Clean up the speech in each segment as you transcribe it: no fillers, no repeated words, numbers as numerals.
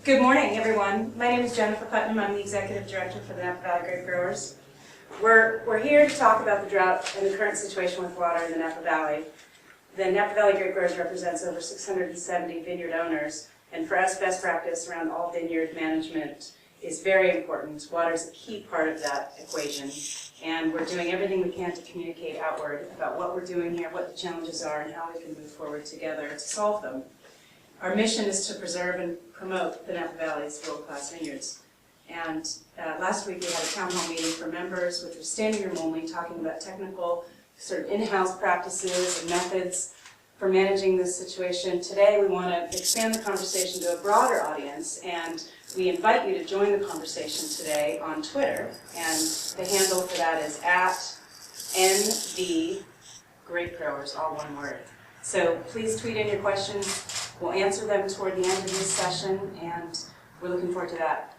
Good morning, everyone. My name is Jennifer Putnam. I'm the Executive Director for the Napa Valley Grapegrowers. We're here to talk about the drought and the current situation with water in the Napa Valley. The Napa Valley Grapegrowers represents over 670 vineyard owners, and for us, best practice around all vineyard management is very important. Water is a key part of that equation, and we're doing everything we can to communicate outward about what we're doing here, what the challenges are, and how we can move forward together to solve them. Our mission is to preserve and promote the Napa Valley's world-class vineyards. And last week we had a town hall meeting for members, which was standing room only, talking about technical sort of in-house practices and methods for managing this situation. Today we want to expand the conversation to a broader audience, and we invite you to join the conversation today on Twitter. And the handle for that is @NVGrapegrowers, all one word. So please tweet in your questions. We'll answer them toward the end of this session, and we're looking forward to that.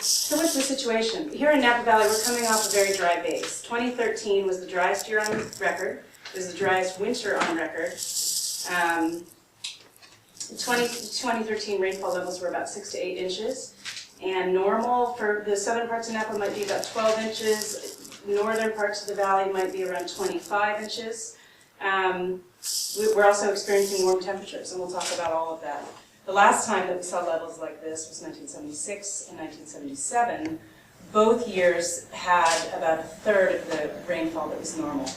So what's the situation? Here in Napa Valley, we're coming off a very dry base. 2013 was the driest year on record. It was the driest winter on record. 2013 rainfall levels were about 6 to 8 inches, and normal for the southern parts of Napa might be about 12 inches. Northern parts of the valley might be around 25 inches. We're also experiencing warm temperatures, and we'll talk about all of that. The last time that we saw levels like this was 1976 and 1977. Both years had about a third of the rainfall that was normal.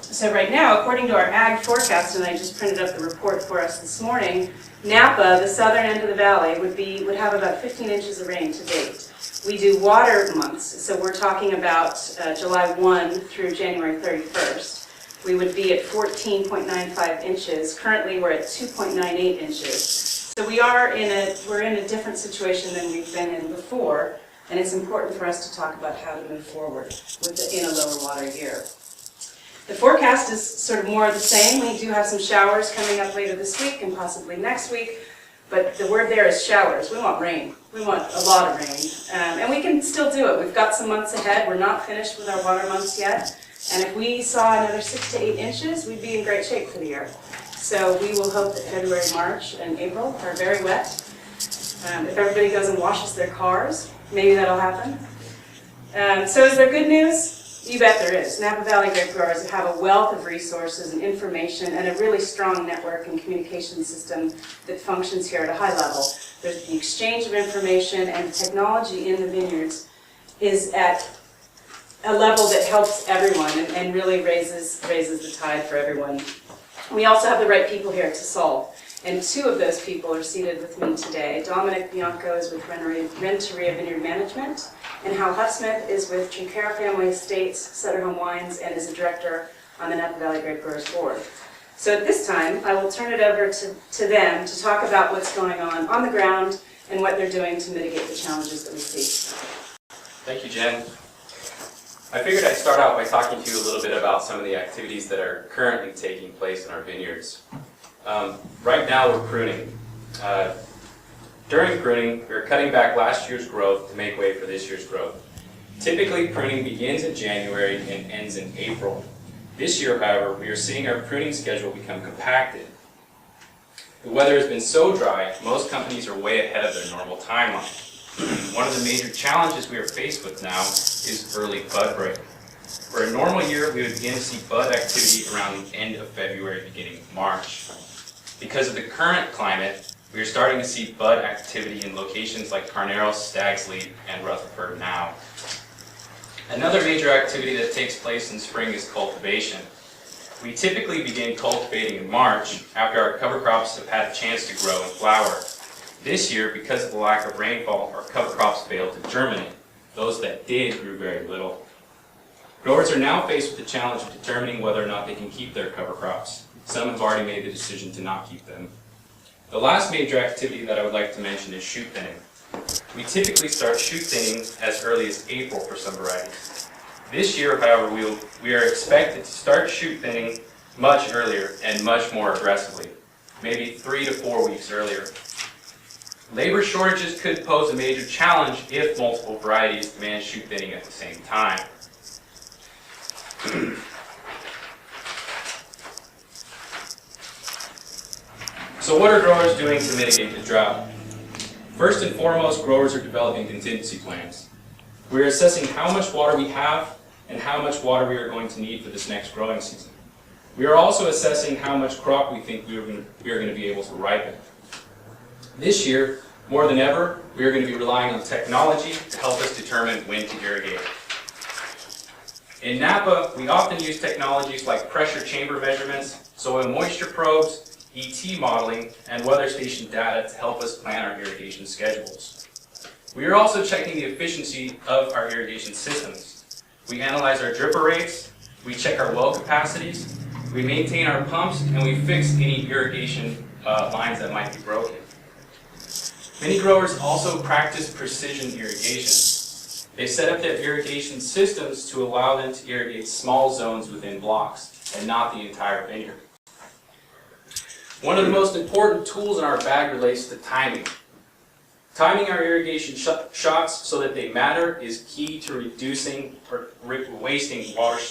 So right now, according to our ag forecast, and I just printed up the report for us this morning, Napa, the southern end of the valley, would have about 15 inches of rain to date. We do water months, so we're talking about July 1 through January 31st. We would be at 14.95 inches. Currently, we're at 2.98 inches. So we're in a different situation than we've been in before, and it's important for us to talk about how to move forward in a lower water year. The forecast is sort of more of the same. We do have some showers coming up later this week and possibly next week, but the word there is showers. We want rain. We want a lot of rain, and we can still do it. We've got some months ahead. We're not finished with our water months yet. And if we saw another 6 to 8 inches, we'd be in great shape for the year. So we will hope that February, March, and April are very wet. If everybody goes and washes their cars, maybe that'll happen. So is there good news? You bet there is. Napa Valley Grapegrowers have a wealth of resources and information and a really strong network and communication system that functions here at a high level. There's the exchange of information, and the technology in the vineyards is at a level that helps everyone and really raises the tide for everyone. We also have the right people here to solve, and two of those people are seated with me today. Domenick Bianco is with Renteria Vineyard Management, and Huffsmith is with Trinchero Family Estates, Sutter Home Wines, and is a director on the Napa Valley Grapegrowers Board. So at this time, I will turn it over to them to talk about what's going on the ground and what they're doing to mitigate the challenges that we see. Thank you, Jen. I figured I'd start out by talking to you a little bit about some of the activities that are currently taking place in our vineyards. Right now we're pruning. During pruning, we're cutting back last year's growth to make way for this year's growth. Typically, pruning begins in January and ends in April. This year, however, we are seeing our pruning schedule become compacted. The weather has been so dry, most companies are way ahead of their normal timeline. One of the major challenges we are faced with now is early bud break. For a normal year, we would begin to see bud activity around the end of February, beginning of March. Because of the current climate, we are starting to see bud activity in locations like Carneros, Stag's Leap, and Rutherford now. Another major activity that takes place in spring is cultivation. We typically begin cultivating in March after our cover crops have had a chance to grow and flower. This year, because of the lack of rainfall, our cover crops failed to germinate. Those that did grew very little. Growers are now faced with the challenge of determining whether or not they can keep their cover crops. Some have already made the decision to not keep them. The last major activity that I would like to mention is shoot thinning. We typically start shoot thinning as early as April for some varieties. This year, however, we are expected to start shoot thinning much earlier and much more aggressively, maybe 3 to 4 weeks earlier. Labor shortages could pose a major challenge if multiple varieties demand shoot thinning at the same time. So what are growers doing to mitigate the drought? First and foremost, growers are developing contingency plans. We are assessing how much water we have and how much water we are going to need for this next growing season. We are also assessing how much crop we think we are going to be able to ripen. This year, more than ever, we are going to be relying on technology to help us determine when to irrigate. In Napa, we often use technologies like pressure chamber measurements, soil moisture probes, ET modeling, and weather station data to help us plan our irrigation schedules. We are also checking the efficiency of our irrigation systems. We analyze our dripper rates, we check our well capacities, we maintain our pumps, and we fix any irrigation lines that might be broken. Many growers also practice precision irrigation. They set up their irrigation systems to allow them to irrigate small zones within blocks and not the entire vineyard. One of the most important tools in our bag relates to timing. Timing our irrigation shots so that they matter is key to reducing or wasting water.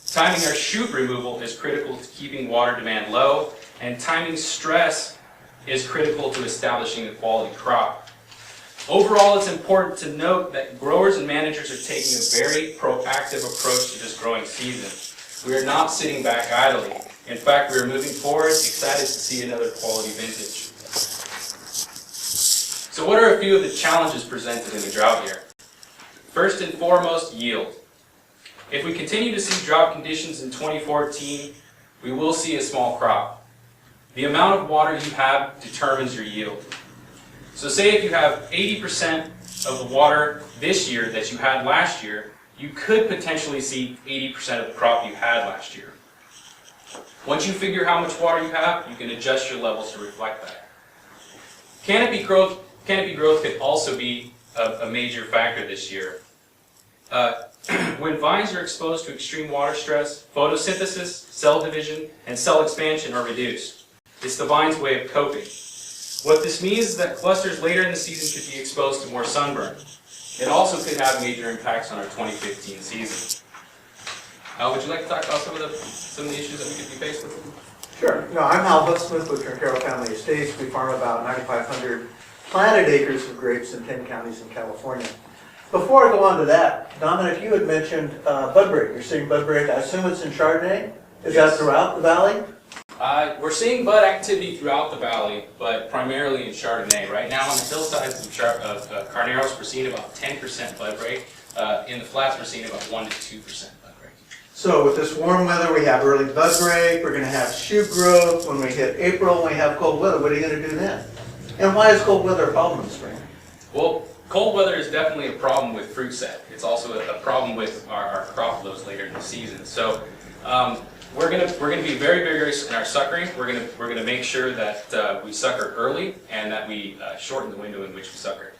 Timing our shoot removal is critical to keeping water demand low, and timing stress is critical to establishing a quality crop. Overall, it's important to note that growers and managers are taking a very proactive approach to this growing season. We are not sitting back idly. In fact, we are moving forward, excited to see another quality vintage. So what are a few of the challenges presented in the drought year? First and foremost, yield. If we continue to see drought conditions in 2014, we will see a small crop. The amount of water you have determines your yield. So say if you have 80% of the water this year that you had last year, you could potentially see 80% of the crop you had last year. Once you figure how much water you have, you can adjust your levels to reflect that. Canopy growth could also be a major factor this year. When vines are exposed to extreme water stress, photosynthesis, cell division, and cell expansion are reduced. It's the vine's way of coping. What this means is that clusters later in the season could be exposed to more sunburn. It also could have major impacts on our 2015 season. Would you like to talk about some of the issues that we could be faced with? Sure. No, I'm Huffsmith with Trinchero Family Estates. We farm about 9,500 planted acres of grapes in 10 counties in California. Before I go on to that, Domenick, you had mentioned bud break. You're seeing bud break. I assume it's in Chardonnay? Is that throughout the valley? We're seeing bud activity throughout the valley, but primarily in Chardonnay. Right now on the hillsides of Carneros, we're seeing about 10% bud break. In the flats, we're seeing about 1 to 2% bud break. So with this warm weather, we have early bud break. We're going to have shoot growth. When we hit April and we have cold weather, what are you going to do then? And why is cold weather a problem in the spring? Well, cold weather is definitely a problem with fruit set. It's also a problem with our crop loads later in the season. So we're gonna be very vigorous in our suckering. We're gonna make sure that we sucker early and that we shorten the window in which we sucker.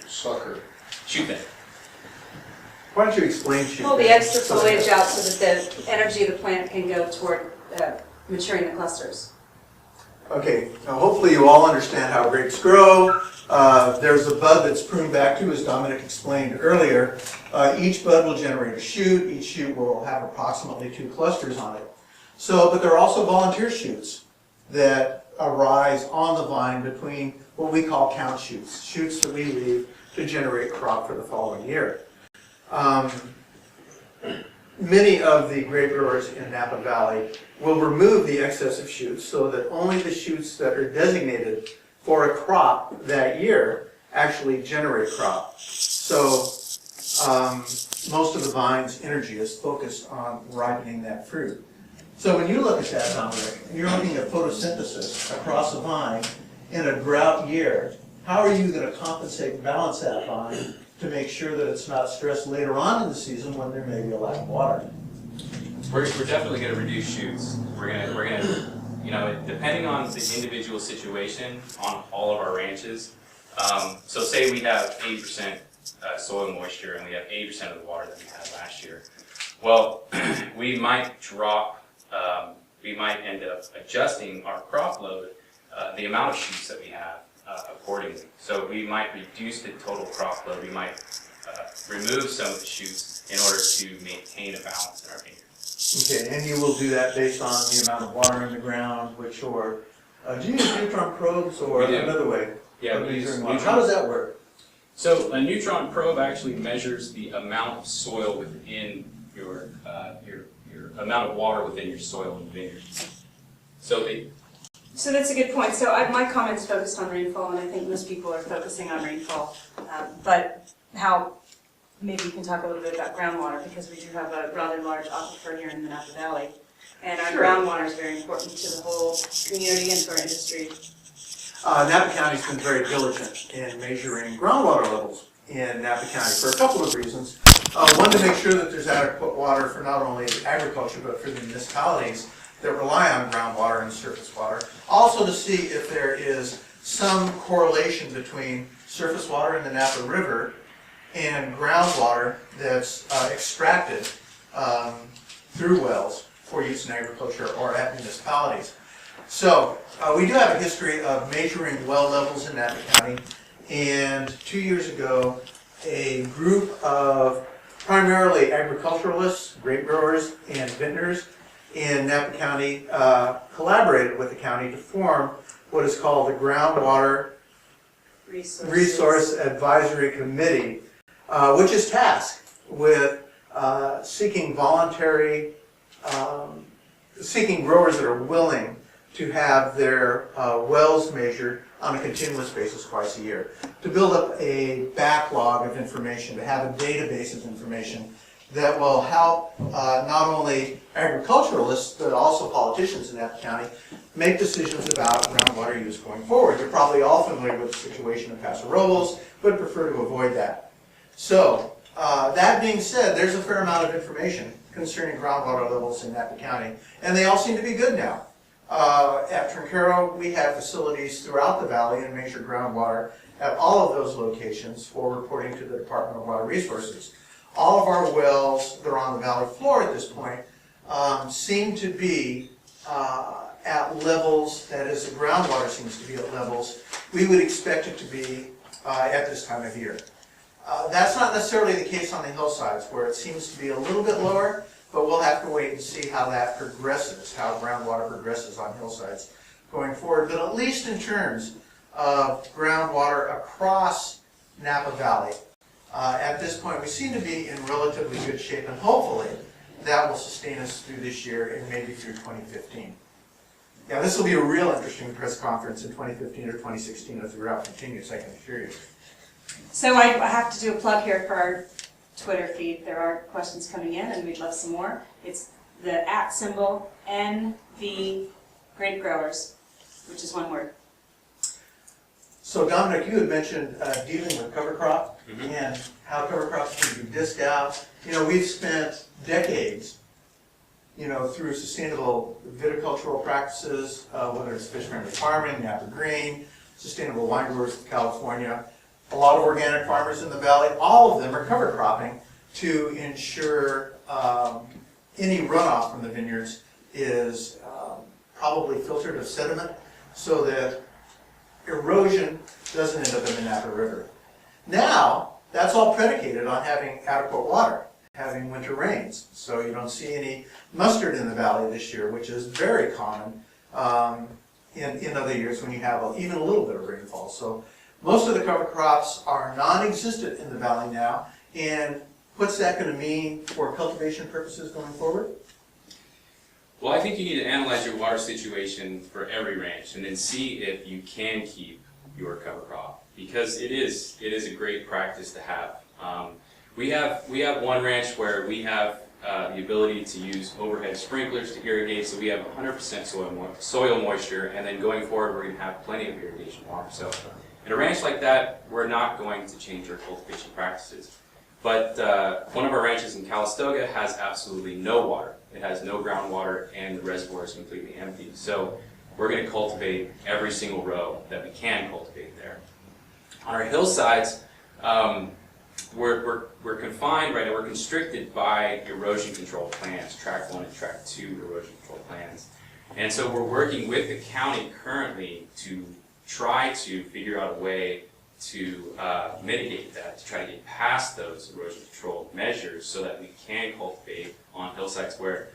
Sucker. Shoot then. Why don't you explain shoot? Pull the extra foliage out so that the energy of the plant can go toward maturing the clusters. Okay, now hopefully you all understand how grapes grow. There's a bud that's pruned back to, as Domenick explained earlier. Each bud will generate a shoot. Each shoot will have approximately 2 clusters on it. But there are also volunteer shoots that arise on the vine between what we call count shoots, shoots that we leave to generate crop for the following year. Many of the grape growers in Napa Valley will remove the excessive shoots so that only the shoots that are designated for a crop that year actually generate crop. So most of the vine's energy is focused on ripening that fruit. So when you look at that, Domenick, and you're looking at photosynthesis across a vine in a drought year, how are you going to compensate and balance that vine to make sure that it's not stressed later on in the season when there may be a lack of water? We're definitely going to reduce shoots. We're gonna, depending on the individual situation on all of our ranches. So say we have 80% soil moisture and we have 80% of the water that we had last year. Well, we might end up adjusting our crop load, the amount of shoots that we have accordingly. So we might reduce the total crop load. We might remove some of the shoots in order to maintain a balance in our vineyard. Okay, and you will do that based on the amount of water in the ground, do you use neutron probes or We do. another way Yeah, of we use measuring water? neutron. How does that work? So a neutron probe actually measures the amount of soil within your amount of water within your soil in the vineyard. So that's a good point. So my comments focused on rainfall, and I think most people are focusing on rainfall. But maybe you can talk a little bit about groundwater, because we do have a rather large aquifer here in the Napa Valley. And our groundwater is very important to the whole community and to our industry. Napa County's been very diligent in measuring groundwater levels in Napa County for a couple of reasons. One, to make sure that there's adequate water for not only agriculture, but for the municipalities that rely on groundwater and surface water. Also to see if there is some correlation between surface water in the Napa River and groundwater that's extracted through wells for use in agriculture or at municipalities. So we do have a history of measuring well levels in Napa County, and 2 years ago a group of primarily agriculturalists, grape growers, and vintners in Napa County collaborated with the county to form what is called the Groundwater Resource Advisory Committee, which is tasked with seeking growers that are willing to have their wells measured on a continuous basis twice a year, to build up a backlog of information, to have a database of information that will help not only agriculturalists, but also politicians in Napa County make decisions about groundwater use going forward. You're probably all familiar with the situation of Paso Robles, but prefer to avoid that. So, that being said, there's a fair amount of information concerning groundwater levels in Napa County, and they all seem to be good now. At Trinchero, we have facilities throughout the valley and measure groundwater at all of those locations for reporting to the Department of Water Resources. All of our wells that are on the valley floor at this point seem to be at levels, that is, the groundwater seems to be at levels we would expect it to be at this time of year. That's not necessarily the case on the hillsides, where it seems to be a little bit lower, but we'll have to wait and see how that progresses, how groundwater progresses on hillsides going forward. But at least in terms of groundwater across Napa Valley, at this point we seem to be in relatively good shape, and hopefully that will sustain us through this year and maybe through 2015. Yeah, this will be a real interesting press conference in 2015 or 2016 if the drought continues, I can assure you. So I have to do a plug here for our Twitter feed. There are questions coming in, and we'd love some more. It's the @ NV Grapegrowers, which is one word. So Domenick, you had mentioned dealing with cover crop and how cover crops can be disked out. You know, we've spent decades, you know, through sustainable viticultural practices, whether it's fish-friendly farming, Napa Green, sustainable wine growers in California, a lot of organic farmers in the valley. All of them are cover cropping to ensure any runoff from the vineyards is probably filtered of sediment so that erosion doesn't end up in the Napa River. Now, that's all predicated on having adequate water, having winter rains. So you don't see any mustard in the valley this year, which is very common in other years when you have even a little bit of rainfall. So most of the cover crops are non-existent in the valley now. And what's that going to mean for cultivation purposes going forward? Well, I think you need to analyze your water situation for every ranch and then see if you can keep your cover crop, because it is a great practice to have. We have one ranch where we have the ability to use overhead sprinklers to irrigate, so we have 100% soil moisture, and then going forward we're going to have plenty of irrigation water. So in a ranch like that, we're not going to change our cultivation practices. But one of our ranches in Calistoga has absolutely no water. It has no groundwater, and the reservoir is completely empty. So we're going to cultivate every single row that we can cultivate there. On our hillsides, we're confined, right, and we're constricted by erosion control plans, track 1 and track 2 erosion control plans. And so we're working with the county currently to try to figure out a way to mitigate that, to try to get past those erosion control measures so that we can cultivate on hillsides where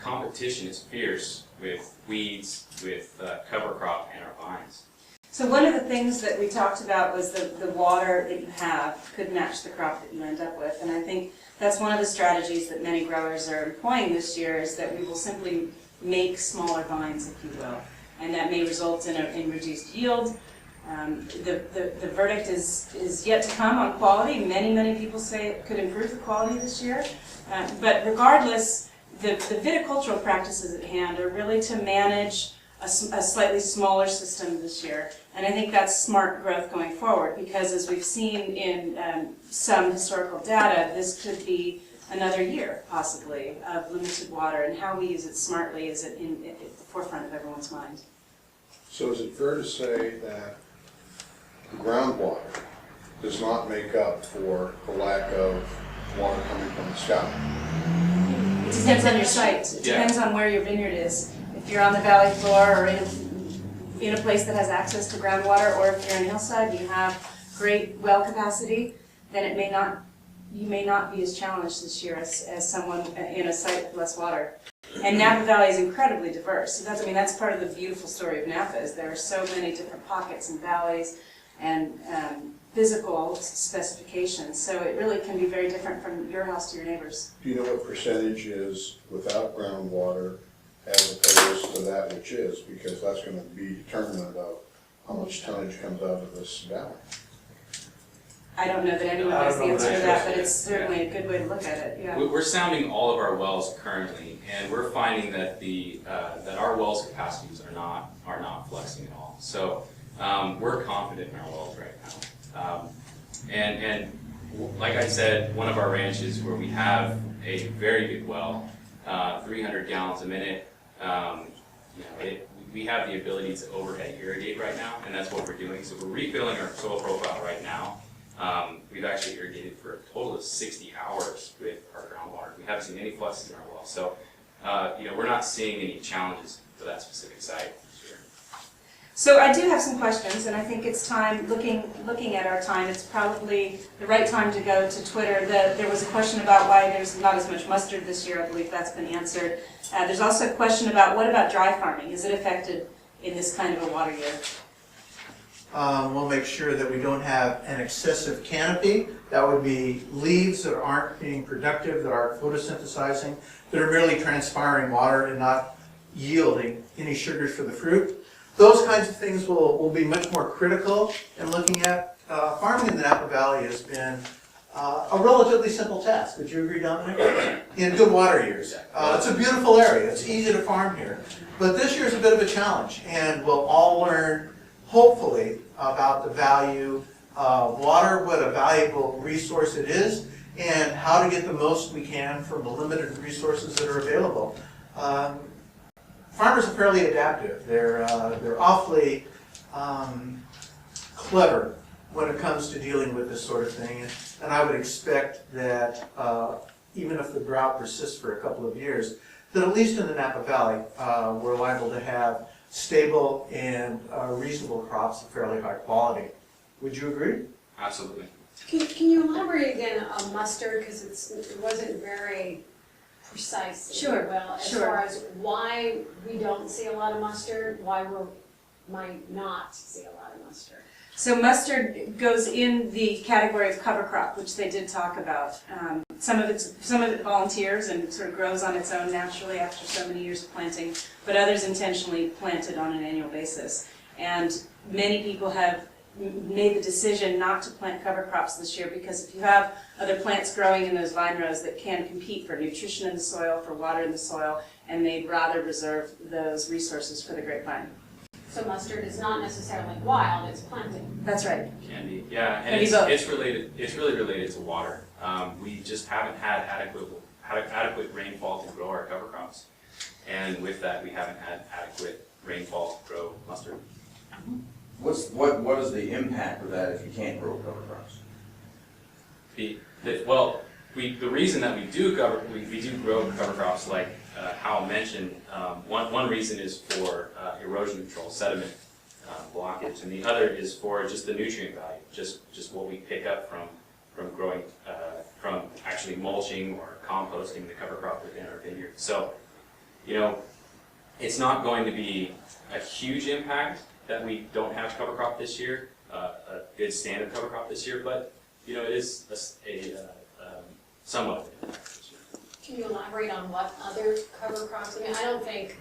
competition is fierce with weeds, with cover crop, and our vines. So one of the things that we talked about was the water that you have could match the crop that you end up with. And I think that's one of the strategies that many growers are employing this year, is that we will simply make smaller vines, if you will. And that may result in reduced yield. The verdict is yet to come on quality. Many people say it could improve the quality this year. But regardless, the viticultural practices at hand are really to manage a slightly smaller system this year. And I think that's smart growth going forward, because as we've seen in some historical data, this could be another year, possibly, of limited water, and how we use it smartly is at the forefront of everyone's mind. So is it fair to say that the groundwater does not make up for the lack of water coming from the sky? It depends on your site. It depends on where your vineyard is. If you're on the valley floor or in a place that has access to groundwater, or if you're in hillside, you have great well capacity, then you may not be as challenged this year as someone in a site with less water. And Napa Valley is incredibly diverse. So that's part of the beautiful story of Napa, is there are so many different pockets and valleys and physical specifications. So it really can be very different from your house to your neighbor's. Do you know what percentage is without groundwater as opposed to that which is? Because that's going to be determinant of how much tonnage comes out of this valley. I don't know that anyone has the answer to that, but it's certainly a good way to look at it. Yeah. We're sounding all of our wells currently, and we're finding that that our wells capacities are not flexing at all. So we're confident in our wells right now. And like I said, one of our ranches where we have a very good well, 300 gallons a minute, we have the ability to overhead irrigate right now, and that's what we're doing. So we're refilling our soil profile right now. We've actually irrigated for a total of 60 hours with our groundwater. We haven't seen any fluxes in our well. So, we're not seeing any challenges for that specific site this year. So I do have some questions, and I think it's time, looking at our time, it's probably the right time to go to Twitter. There was a question about why there's not as much mustard this year. I believe that's been answered. There's also a question about, what about dry farming? Is it affected in this kind of a water year? We'll make sure that we don't have an excessive canopy. That would be leaves that aren't being productive, that aren't photosynthesizing, that are merely transpiring water and not yielding any sugars for the fruit. Those kinds of things will be much more critical in looking at. Farming in the Napa Valley has been a relatively simple task. Would you agree, Domenick? In good water years. It's a beautiful area. It's easy to farm here. But this year is a bit of a challenge, and we'll all learn, hopefully, about the value of water, what a valuable resource it is, and how to get the most we can from the limited resources that are available. Farmers are fairly adaptive. They're awfully clever when it comes to dealing with this sort of thing, and I would expect that even if the drought persists for a couple of years, that at least in the Napa Valley, we're liable to have stable and reasonable crops of fairly high quality. Would you agree? Absolutely. Can you elaborate again on mustard, because it wasn't very precise, if you will, as far as why we don't see a lot of mustard, why we might not see a lot of mustard? So mustard goes in the category of cover crop, which they did talk about. Some of it volunteers and sort of grows on its own naturally after so many years of planting, but others intentionally planted on an annual basis. And many people have made the decision not to plant cover crops this year, because if you have other plants growing in those vine rows that can compete for nutrition in the soil, for water in the soil, and they'd rather reserve those resources for the grapevine. So mustard is not necessarily wild, it's planted. That's right. Can be, yeah, and it's related. It's really related to water. We just haven't had adequate rainfall to grow our cover crops, and with that, we haven't had adequate rainfall to grow mustard. What is the impact of that if you can't grow cover crops? The reason that we do grow cover crops, like Hal mentioned, one reason is for erosion control, sediment blockage, and the other is for just the nutrient value, just what we pick up from growing, from actually mulching or composting the cover crop within our vineyard. So you know, it's not going to be a huge impact that we don't have cover crop this year, a good standard cover crop this year, but, you know, it is somewhat of an impact this year. Can you elaborate on what other cover crops? I mean, I don't think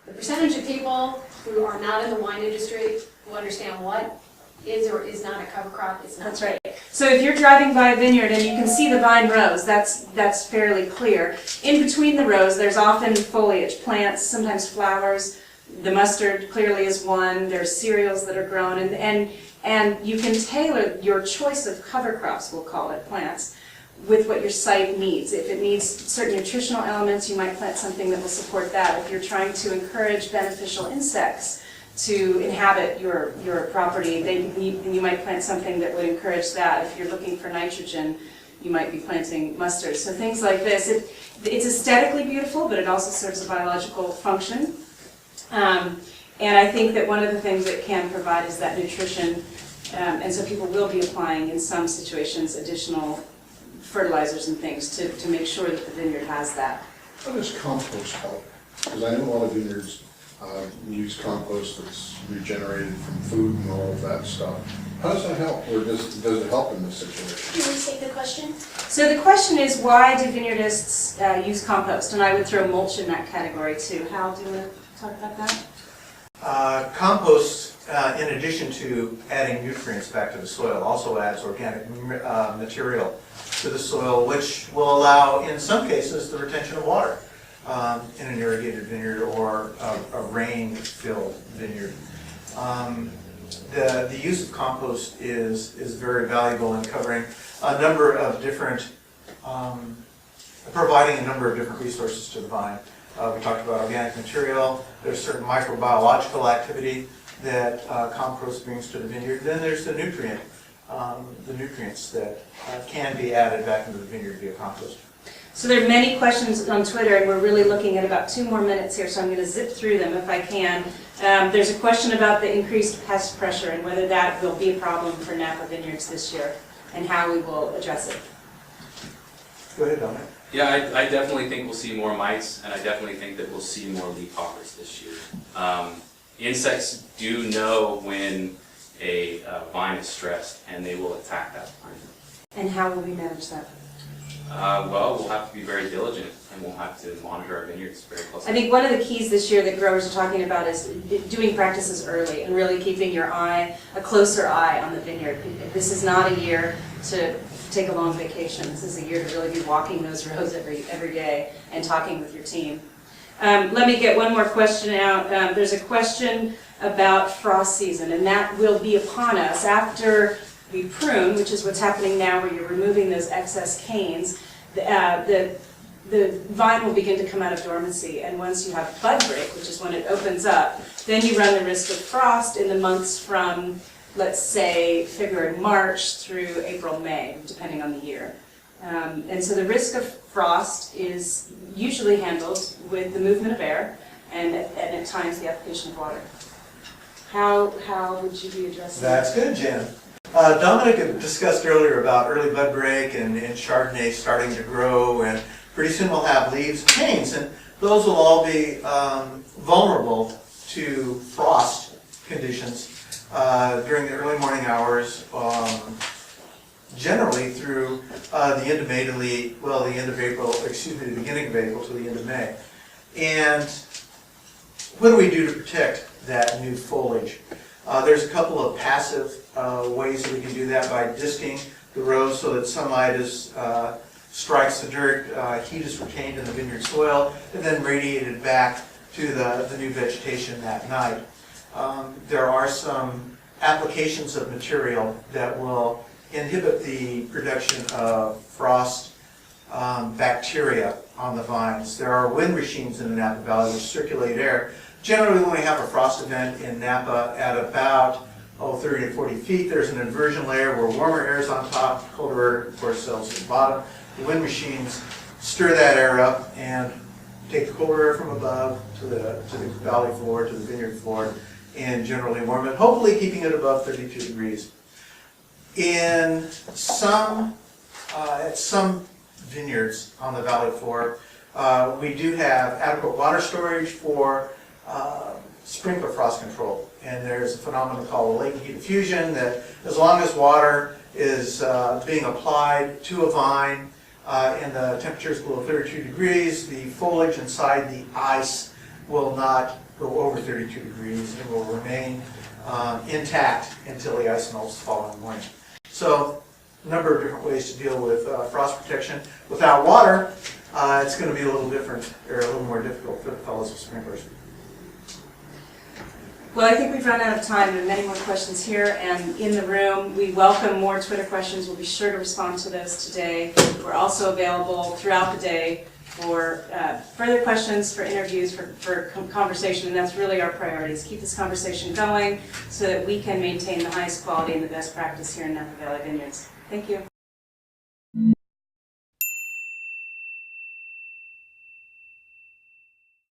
the percentage of people who are not in the wine industry who understand what is or is not a cover crop is not. That's right. So if you're driving by a vineyard and you can see the vine rows, that's fairly clear. In between the rows, there's often foliage, plants, sometimes flowers. The mustard clearly is one. There's cereals that are grown, and you can tailor your choice of cover crops, we'll call it, plants, with what your site needs. If it needs certain nutritional elements, you might plant something that will support that. If you're trying to encourage beneficial insects to inhabit your property, then you might plant something that would encourage that. If you're looking for nitrogen, you might be planting mustard. So things like this. It's aesthetically beautiful, but it also serves a biological function. And I think that one of the things it can provide is that nutrition, and so people will be applying in some situations additional fertilizers and things to make sure that the vineyard has that. How does compost help? Because I know a lot of vineyards use compost that's regenerated from food and all of that stuff. How does that help, or does it help in this situation? Can we take the question? So the question is, why do vineyardists use compost? And I would throw mulch in that category too. Hal, do you want to talk about that? Compost, in addition to adding nutrients back to the soil, also adds organic material to the soil, which will allow, in some cases, the retention of water in an irrigated vineyard or a rain-filled vineyard. The use of compost is very valuable in covering a number of different, providing a number of different resources to the vine. We talked about organic material. There's certain microbiological activity that compost brings to the vineyard. Then there's the nutrients that can be added back into the vineyard via compost. So there are many questions on Twitter, and we're really looking at about 2 more minutes here, so I'm going to zip through them if I can. There's a question about the increased pest pressure and whether that will be a problem for Napa vineyards this year and how we will address it. Go ahead, Domenick. Yeah, I definitely think we'll see more mites, and I definitely think that we'll see more leafhoppers this year. Insects do know when a vine is stressed, and they will attack that vine. And how will we manage that? Well, we'll have to be very diligent, and we'll have to monitor our vineyards very closely. I think one of the keys this year that growers are talking about is doing practices early and really keeping a closer eye on the vineyard. This is not a year to take a long vacation. This is a year to really be walking those rows every day and talking with your team. Let me get one more question out. There's a question about frost season, and that will be upon us after we prune, which is what's happening now where you're removing those excess canes. The vine will begin to come out of dormancy, and once you have bud break, which is when it opens up, then you run the risk of frost in the months from, let's say, February, March through April, May, depending on the year. And so the risk of frost is usually handled with the movement of air and at times the application of water. How would you be addressing that? That's good, Jen. Domenick had discussed earlier about early bud break and Chardonnay starting to grow, and pretty soon we'll have leaves, canes, and those will all be vulnerable to frost conditions during the early morning hours, generally through the end of May to the end of April, the beginning of April to the end of May. And what do we do to protect that new foliage? There's a couple of passive ways that we can do that by disking the rows so that sunlight strikes the dirt, heat is retained in the vineyard soil, and then radiated back to the new vegetation that night. There are some applications of material that will inhibit the production of frost bacteria on the vines. There are wind machines in the Napa Valley which circulate air. Generally, when we have a frost event in Napa at about 30 to 40 feet, there's an inversion layer where warmer air is on top, colder air, of course, settles at the bottom. The wind machines stir that air up and take the colder air from above to the valley floor, to the vineyard floor, and generally warm it, hopefully keeping it above 32 degrees. At some vineyards on the valley floor, We do have adequate water storage for sprinkler frost control. And there's a phenomenon called latent heat diffusion that as long as water is being applied to a vine and the temperature is below 32 degrees, the foliage inside the ice will not go over 32 degrees. It will remain intact until the ice melts the following morning. So a number of different ways to deal with frost protection. Without water, it's going to be a little different, or a little more difficult for the fellows with sprinklers. Well, I think we've run out of time. There are many more questions here and in the room. We welcome more Twitter questions. We'll be sure to respond to those today. We're also available throughout the day for further questions, for interviews, for conversation, and that's really our priority, is keep this conversation going so that we can maintain the highest quality and the best practice here in Napa Valley Vineyards. Thank you.